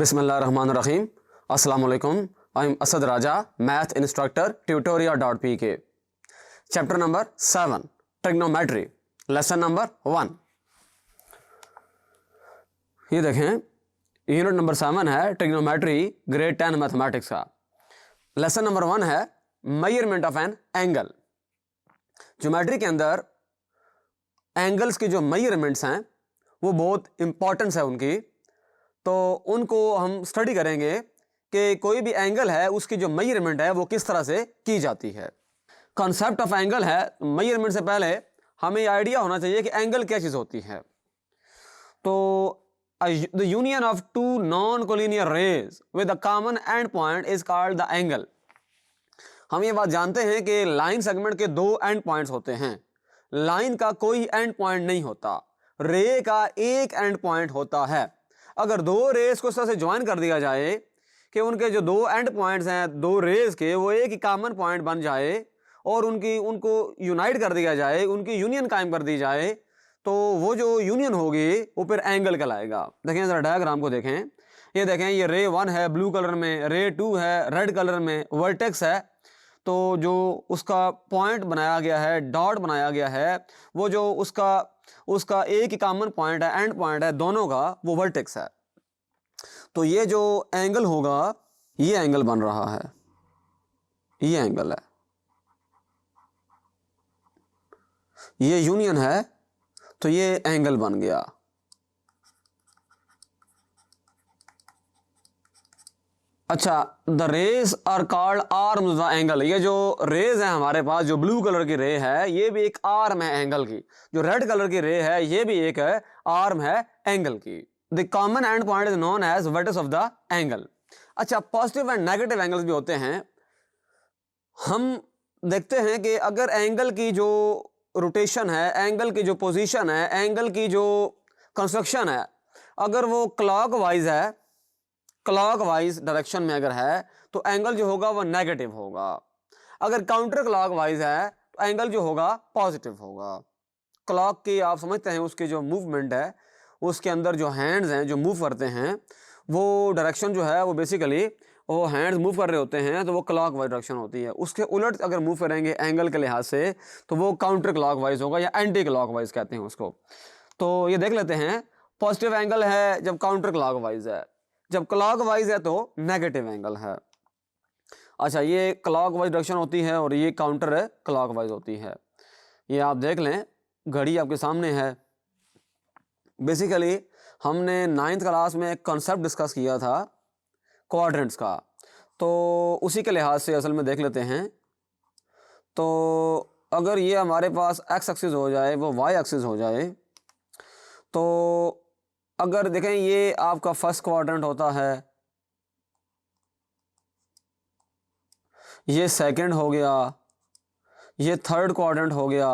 बिस्मिल्लाहिर्रहमानिर्रहीम। अस्सलाम वालेकुम। I am Asad Raja, math instructor, tutoria.pk। Chapter number 7, trigonometry, lesson number 1। ये देखें, यूनिट नंबर 7 है ट्रिग्नोमेट्री, ग्रेड 10 मैथमेटिक्स का। लेसन नंबर 1 है measurement of an angle. Geometry के अंदर एंगल्स की जो मेजरमेंट्स हैं वो बहुत इंपॉर्टेंस है उनकी, तो उनको हम स्टडी करेंगे कि कोई भी एंगल है उसकी जो मेजरमेंट है वो किस तरह से की जाती है। कॉन्सेप्ट ऑफ एंगल है, मेजरमेंट से पहले हमें आइडिया होना चाहिए कि एंगल क्या चीज़ होती है। तो the union of two non collinear rays with a common end point is called the angle. हम ये बात जानते हैं कि लाइन सेगमेंट के दो एंड पॉइंट्स होते हैं। लाइन का कोई एंड पॉइंट नहीं होता, रे का एक एंड पॉइंट होता है। अगर दो रेस को इस तरह से ज्वाइन कर दिया जाए कि उनके जो दो एंड पॉइंट्स हैं दो रेस के, वो एक ही कॉमन पॉइंट बन जाए और उनको यूनाइट कर दिया जाए, उनकी यूनियन कायम कर दी जाए, तो वो जो यूनियन होगी वो फिर एंगल कहलाएगा। देखें जरा डायग्राम को देखें, ये देखें, ये रे 1 है ब्लू कलर में, रे 2 है रेड कलर में, वर्टेक्स है। तो जो उसका पॉइंट बनाया गया है, डॉट बनाया गया है, वो जो उसका एक ही कॉमन पॉइंट है, एंड पॉइंट है दोनों का, वो वर्टेक्स है। तो ये जो एंगल होगा, ये एंगल बन रहा है, ये एंगल है, ये यूनियन है, तो ये एंगल बन गया। अच्छा, the rays are called arms the angle. ये जो रेज है हमारे पास, जो ब्लू कलर की रे है, ये भी एक आर्म है एंगल की। जो रेड कलर की रे है, ये भी एक आर्म है एंगल की। The common end point is known as vertex of the angle. अच्छा, पॉजिटिव एंड नेगेटिव एंगल्स भी होते हैं। हम देखते हैं कि अगर एंगल की जो रोटेशन है, एंगल की जो पोजीशन है, एंगल की जो कंस्ट्रक्शन है, अगर वो क्लॉकवाइज है, क्लॉकवाइज डायरेक्शन में अगर है, तो एंगल जो होगा वो नेगेटिव होगा। अगर काउंटर क्लॉकवाइज है तो एंगल जो होगा पॉजिटिव होगा। क्लॉक की आप समझते हैं उसकी जो मूवमेंट है, उसके अंदर जो हैंड्स हैं जो मूव करते हैं, वो डायरेक्शन जो है वो बेसिकली वो हैंड्स मूव कर रहे होते हैं, तो वो क्लॉकवाइज डायरेक्शन होती है। उसके उलट अगर मूव करेंगे एंगल के लिहाज से, तो वो काउंटर क्लॉकवाइज होगा या एंटी क्लॉकवाइज कहते हैं उसको। तो ये देख लेते हैं, पॉजिटिव एंगल है जब काउंटर क्लॉकवाइज है, जब क्लॉकवाइज है तो नेगेटिव एंगल है। अच्छा, ये क्लॉकवाइज डायरेक्शन होती है और ये काउंटर क्लॉकवाइज होती है। ये आप देख लें, घड़ी आपके सामने है। बेसिकली हमने 9th क्लास में एक कॉन्सेप्ट डिस्कस किया था क्वाड्रेंट्स का, तो उसी के लिहाज से असल में देख लेते हैं। तो अगर ये हमारे पास एक्स एक्सिस हो जाए, वो वाई एक्सिस हो जाए, तो अगर देखें ये आपका फर्स्ट क्वाड्रेंट होता है, ये सेकंड हो गया, ये थर्ड क्वाड्रेंट हो गया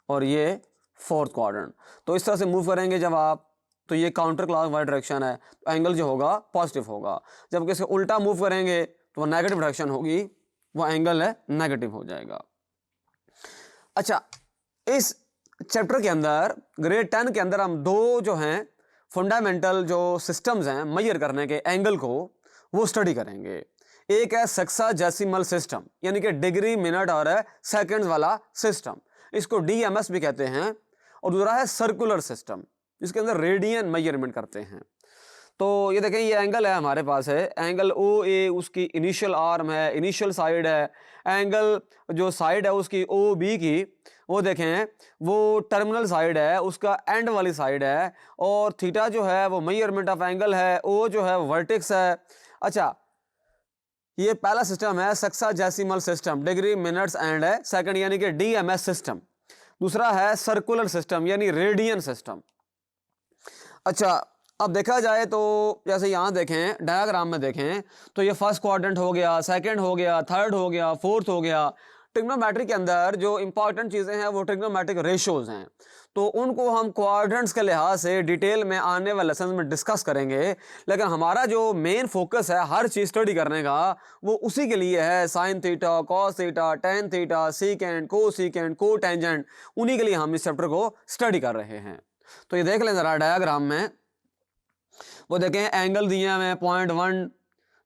और ये फोर्थ क्वाड्रेंट। तो इस तरह से मूव करेंगे जब आप, तो ये काउंटर क्लॉकवाइज डायरेक्शन है, तो एंगल जो होगा पॉजिटिव होगा। जब इसके उल्टा मूव करेंगे तो वो नेगेटिव डायरेक्शन होगी, वो एंगल है नेगेटिव हो जाएगा। अच्छा, इस चैप्टर के अंदर ग्रेड 10 के अंदर हम दो जो हैं फंडामेंटल जो सिस्टम्स हैं मेजर करने के एंगल को, वो स्टडी करेंगे। एक है सेक्साडेसिमल सिस्टम, यानी कि डिग्री मिनट और सेकंड्स वाला सिस्टम, इसको डीएमएस भी कहते हैं। और दूसरा है सर्कुलर सिस्टम, जिसके अंदर रेडियन मेजरमेंट करते हैं। तो ये देखें, ये एंगल है हमारे पास है, एंगल ओ ए, उसकी इनिशियल आर्म है, इनिशियल साइड है। एंगल जो साइड है उसकी ओ बी की, वो देखें वो टर्मिनल साइड है, उसका एंड वाली साइड है। और थीटा जो है वो मेजरमेंट ऑफ एंगल है, ओ जो है वर्टेक्स है। अच्छा, ये पहला सिस्टम है sexagesimal system, degree minutes and second, यानी कि डीएमएस सिस्टम। दूसरा है सर्कुलर सिस्टम, यानी रेडियन सिस्टम। अच्छा, अब देखा जाए तो जैसे यहाँ देखें, डायग्राम में देखें, तो ये फर्स्ट क्वाड्रेंट हो गया, सेकंड हो गया, थर्ड हो गया, फोर्थ हो गया। ट्रिग्नोमेट्री के अंदर जो इंपॉर्टेंट चीज़ें हैं वो ट्रिग्नोमेट्रिक रेशियोज हैं, तो उनको हम क्वाड्रेंट्स के लिहाज से डिटेल में आने वाले लेसन में डिस्कस करेंगे। लेकिन हमारा जो मेन फोकस है हर चीज़ स्टडी करने का, वो उसी के लिए है। Sine theta, cos theta, tan theta, सीकेंड, को सीकेंड, को टेंजेंट, उन्हीं के लिए हम इस चैप्टर को स्टडी कर रहे हैं। तो ये देख लें ज़रा डायग्राम में, वो देखें एंगल दिए हुए हैं 0.1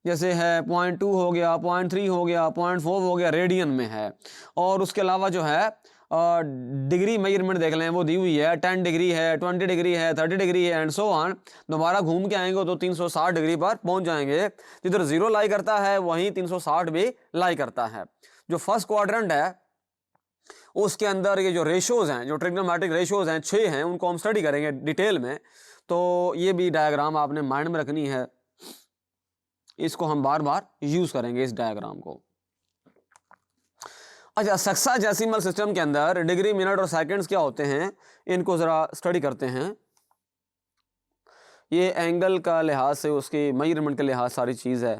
जैसे है, 0.2 हो गया, 0.3 हो गया, 0.4 हो गया, रेडियन में है। और उसके अलावा जो है डिग्री मेजरमेंट देख लें, वो दी हुई है 10 डिग्री है, 20 डिग्री है, 30 डिग्री है एंड सो ऑन। दोबारा घूम के आएंगे तो 360 डिग्री पर पहुंच जाएंगे। जिधर 0 लाई करता है वहीं 360 भी लाई करता है। जो फर्स्ट क्वाड्रेंट है उसके अंदर ये जो रेशोज हैं, जो ट्रिग्नोमेट्रिक रेशोज हैं 6 हैं, उनको हम स्टडी करेंगे डिटेल में। तो ये भी डायग्राम आपने माइंड में रखनी है, इसको हम बार बार यूज करेंगे इस डायग्राम को। अच्छा, सेक्साडेसिमल सिस्टम के अंदर डिग्री, मिनट और सेकंड्स क्या होते हैं, इनको जरा स्टडी करते हैं। ये एंगल का लिहाज से, उसके मेजरमेंट के लिहाज सारी चीज है।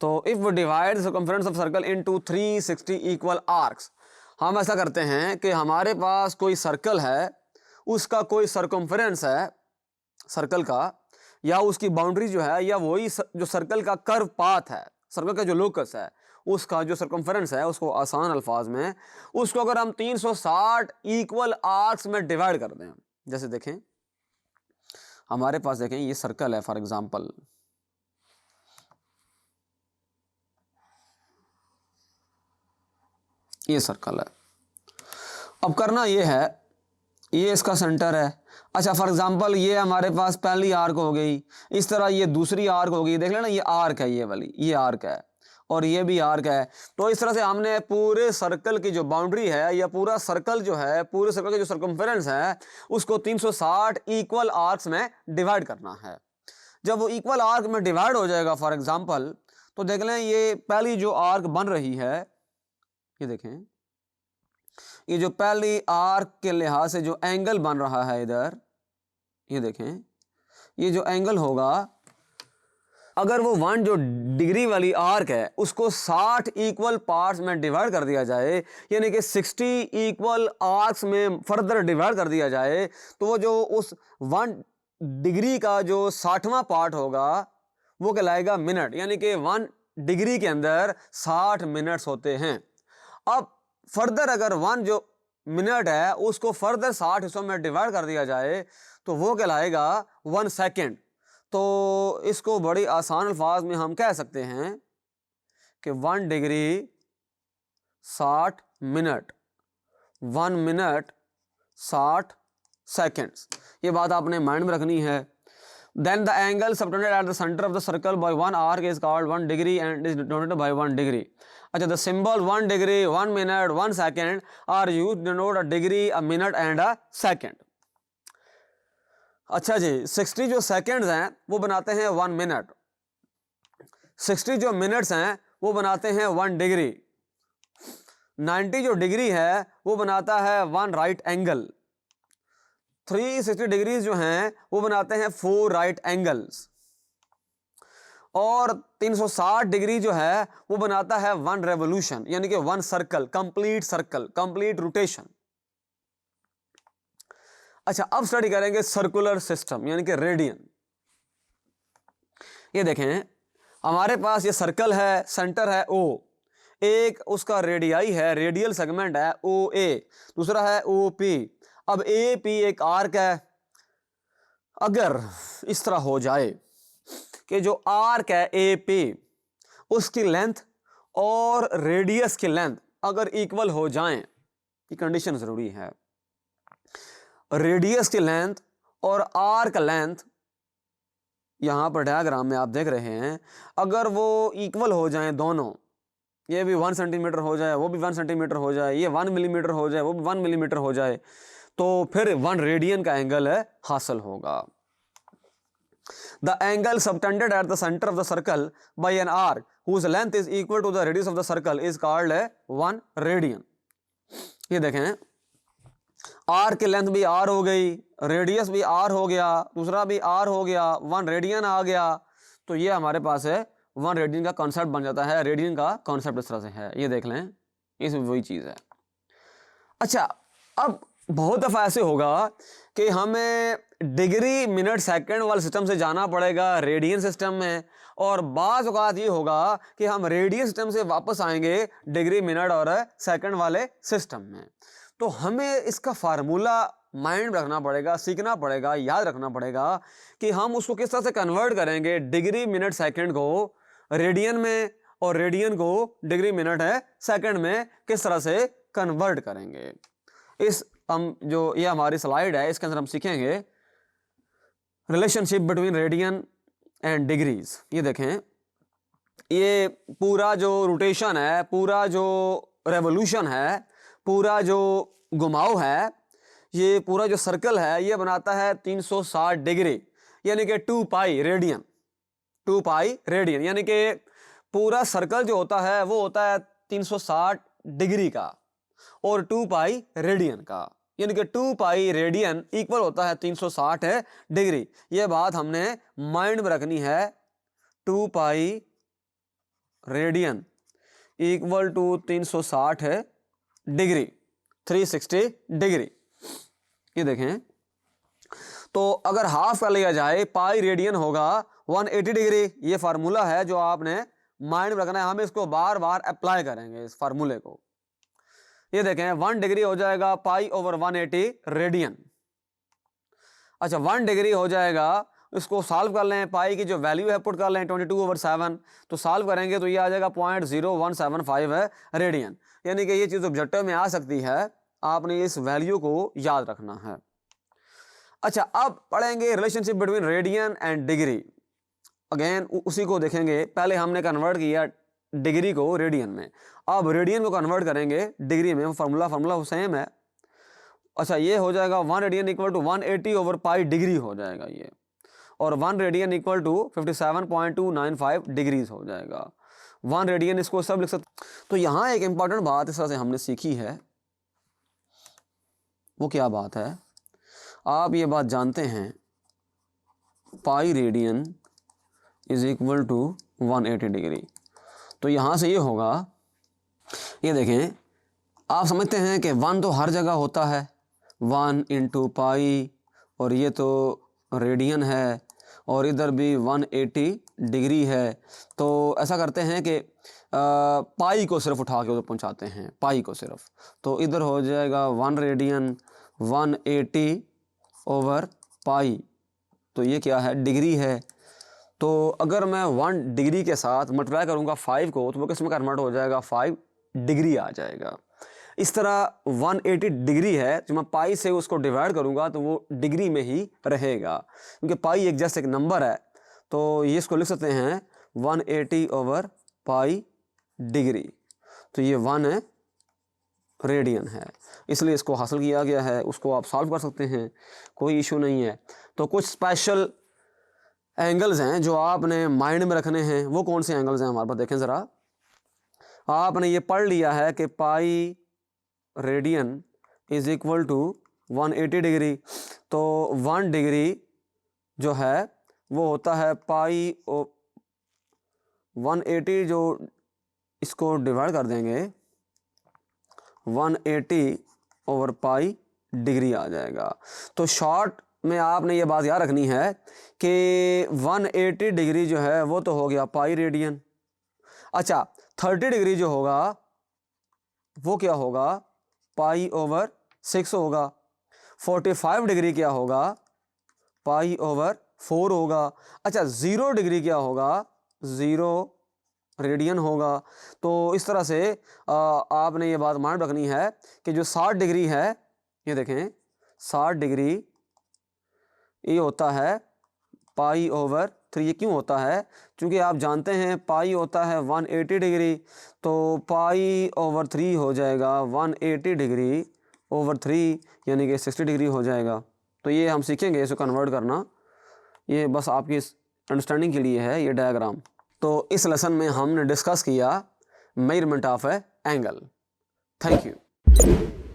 तो if we divide circumference of circle into 360 equal arcs, हम ऐसा करते हैं कि हमारे पास कोई सर्कल है, उसका कोई सर्कमफरेंस है सर्कल का, या उसकी बाउंड्री जो है, या वही जो सर्कल का कर्व पाथ है, सर्कल का जो लोकस है, उसका जो सर्कमफरेंस है, उसको आसान अल्फाज में, उसको अगर हम 360 इक्वल आर्क्स में डिवाइड कर दें। जैसे देखें हमारे पास, देखें ये सर्कल है फॉर एग्जांपल, ये सर्कल है। अब करना ये है, ये इसका सेंटर है। अच्छा, फॉर एग्जांपल ये हमारे पास पहली आर्क हो गई, इस तरह ये दूसरी आर्क हो गई, देख लेना ये आर्क है, ये वाली ये आर्क है, और ये भी आर्क है। तो इस तरह से हमने पूरे सर्कल की जो बाउंड्री है, या पूरा सर्कल जो है, पूरे सर्कल का जो सर्कमफेरेंस है, उसको 360 इक्वल आर्क्स में डिवाइड करना है। जब वो इक्वल आर्क में डिवाइड हो जाएगा फॉर एग्जांपल, तो देख लें ये पहली जो आर्क बन रही है, ये देखें ये जो पहली आर्क के लिहाज से जो एंगल बन रहा है इधर, ये देखें ये जो एंगल होगा, अगर वो 1 जो डिग्री वाली आर्क है उसको 60 इक्वल पार्ट्स में डिवाइड कर दिया जाए, यानी कि 60 इक्वल आर्क्स में फर्दर डिवाइड कर दिया जाए, तो वो जो उस 1 डिग्री का जो 60वां पार्ट होगा वो कहलाएगा मिनट, यानी कि 1 डिग्री के अंदर 60 मिनट्स होते हैं। अब फर्दर अगर 1 जो मिनट है उसको फर्दर 60 हिस्सों में डिवाइड कर दिया जाए तो वो कहलाएगा 1 सेकेंड। तो इसको बड़ी आसान अल्फाज में हम कह सकते हैं कि 1 डिग्री 60 मिनट, 1 मिनट 60 सेकेंड्स। ये बात आपने माइंड में रखनी है। Then the angle subtended at the center of the circle by 1 arc is called 1 degree and is denoted by 1 degree. अच्छा, the symbol 1 degree, 1 minute, 1 second are used to denote a degree, a minute and a second. अच्छा जी, 60 जो seconds हैं वो बनाते हैं 1 minute, 60 जो minutes हैं वो बनाते हैं 1 डिग्री, 90 जो डिग्री है वो बनाता है 1 राइट एंगल, 360 डिग्रीज जो हैं वो बनाते हैं 4 राइट एंगल्स, और 360 डिग्री जो है वो बनाता है 1 रेवोल्यूशन, यानी कि 1 सर्कल, कंप्लीट रोटेशन। अच्छा, अब स्टडी करेंगे सर्कुलर सिस्टम यानी कि रेडियन। ये देखें हमारे पास ये सर्कल है, सेंटर है O, एक उसका रेडियाई है, रेडियल सेगमेंट है OA, दूसरा है OP। अब AP एक आर्क है। अगर इस तरह हो जाए कि जो आर्क है AP, उसकी लेंथ और रेडियस की लेंथ अगर इक्वल हो जाएं, ये कंडीशन जरूरी है, रेडियस की लेंथ और आर्क लेंथ, यहां पर डायग्राम में आप देख रहे हैं, अगर वो इक्वल हो जाएं दोनों, ये भी 1 सेंटीमीटर हो जाए, वो भी 1 सेंटीमीटर हो जाए, ये 1 मिलीमीटर हो जाए, वो भी 1 मिलीमीटर हो जाए, तो फिर 1 रेडियन का एंगल है हासिल होगा। The angle subtended at the center of the circle by an arc whose length is equal to the radius of the circle is called 1 radian. ये देखें आर्क की लेंथ भी r हो गई, रेडियस भी r हो गया, दूसरा भी r हो गया, 1 रेडियन आ गया, तो ये हमारे पास है 1 रेडियन का कॉन्सेप्ट बन जाता है। रेडियन का कॉन्सेप्ट इस तरह से है, ये देख लें, इसमें वही चीज है। अच्छा, अब बहुत दफा ऐसे होगा कि हमें डिग्री मिनट सेकंड वाले सिस्टम से जाना पड़ेगा रेडियन सिस्टम में, और बाज़ औक़ात ये होगा कि हम रेडियन सिस्टम से वापस आएंगे डिग्री मिनट और सेकंड वाले सिस्टम में। तो हमें इसका फार्मूला माइंड रखना पड़ेगा, सीखना पड़ेगा, याद रखना पड़ेगा कि हम उसको किस तरह से कन्वर्ट करेंगे डिग्री मिनट सेकंड को रेडियन में, और रेडियन को डिग्री मिनट है सेकंड में किस तरह से कन्वर्ट करेंगे। इस हम जो ये हमारी स्लाइड है इसके अंदर हम सीखेंगे relationship between radian and degrees. ये देखें, ये पूरा जो रोटेशन है, पूरा जो रेवोल्यूशन है, पूरा जो घुमाव है, ये पूरा जो सर्कल है ये बनाता है 360 डिग्री, यानी कि 2 पाई रेडियन, 2 पाई रेडियन, यानी कि पूरा सर्कल जो होता है वो होता है 360 डिग्री का और 2 पाई रेडियन का, यानी कि 2 पाई रेडियन इक्वल होता है 360 डिग्री। ये बात हमने माइंड में रखनी है। 2 pi radian equal to 360 degree, 360 degree. ये देखें, तो अगर हाफ का लिया जाए पाई रेडियन होगा 180 डिग्री। ये फार्मूला है जो आपने माइंड में रखना है, हम इसको बार बार अप्लाई करेंगे इस फार्मूले को। ये देखें 1 डिग्री हो जाएगा पाई ओवर 180 रेडियन। अच्छा 1 डिग्री हो जाएगा, इसको सॉल्व कर लें, पाई की जो वैल्यू है पुट कर लें 22/7, तो सॉल्व करेंगे तो ये आ जाएगा 0.0175 है रेडियन, यानी कि ये चीज़ ऑब्जेक्टिव में आ सकती है, आपने इस वैल्यू को याद रखना है। अच्छा अब पढ़ेंगे relationship between radian and degree. Again उसी को देखेंगे, पहले हमने कन्वर्ट किया डिग्री को रेडियन में, अब रेडियन को कन्वर्ट करेंगे डिग्री में। फार्मूला सेम है। अच्छा ये हो जाएगा 1 radian equal to 180 over pi degree हो जाएगा ये, और 1 रेडियन इक्वल टू 57.295 डिग्रीज हो जाएगा। 1 रेडियन इसको सब लिख सकते। तो यहाँ एक इंपॉर्टेंट बात इस तरह से हमने सीखी है, वो क्या बात है, आप ये बात जानते हैं pi radian is equal to 180 degree. तो यहाँ से ये होगा, ये देखें, आप समझते हैं कि 1 तो हर जगह होता है, 1 इंटू पाई, और ये तो रेडियन है, और इधर भी 180 डिग्री है। तो ऐसा करते हैं कि पाई को सिर्फ उठा के उधर पहुंचाते हैं, पाई को सिर्फ, तो इधर हो जाएगा 1 रेडियन 180 ओवर पाई, तो ये क्या है, डिग्री है। तो अगर मैं 1 डिग्री के साथ मल्टीप्लाई करूँगा 5 को, तो वो किस में कन्वर्ट हो जाएगा, 5 डिग्री आ जाएगा। इस तरह 180 डिग्री है, जब मैं पाई से उसको डिवाइड करूँगा तो वो डिग्री में ही रहेगा, क्योंकि पाई एक जैसे एक नंबर है। तो ये इसको लिख सकते हैं 180 ओवर पाई डिग्री, तो ये 1 रेडियन है, इसलिए इसको हासिल किया गया है। उसको आप सॉल्व कर सकते हैं, कोई इशू नहीं है। तो कुछ स्पेशल एंगल्स हैं जो आपने माइंड में रखने हैं। वो कौन से एंगल्स हैं हमारे पास, देखें ज़रा। आपने ये पढ़ लिया है कि pi radian is equal to 180 degree, तो 1 डिग्री जो है वो होता है पाई 180, जो इसको डिवाइड कर देंगे 180 ओवर पाई डिग्री आ जाएगा। तो शॉर्ट में आपने ये बात याद रखनी है कि 180 डिग्री जो है वो तो हो गया पाई रेडियन। अच्छा 30 डिग्री जो होगा वो क्या होगा, पाई ओवर 6 होगा। 45 डिग्री क्या होगा, पाई ओवर 4 होगा। अच्छा 0 डिग्री क्या होगा, 0 रेडियन होगा। तो इस तरह से आपने ये बात मान रखनी है कि जो 60 डिग्री है, ये देखें 60 डिग्री ये होता है पाई ओवर 3। ये क्यों होता है, क्योंकि आप जानते हैं पाई होता है 180 डिग्री, तो पाई ओवर 3 हो जाएगा 180 डिग्री ओवर 3, यानी कि 60 डिग्री हो जाएगा। तो ये हम सीखेंगे इसको कन्वर्ट करना, ये बस आपकी अंडरस्टैंडिंग के लिए है ये डायग्राम। तो इस लेसन में हमने डिस्कस किया measurement of A angle. Thank you.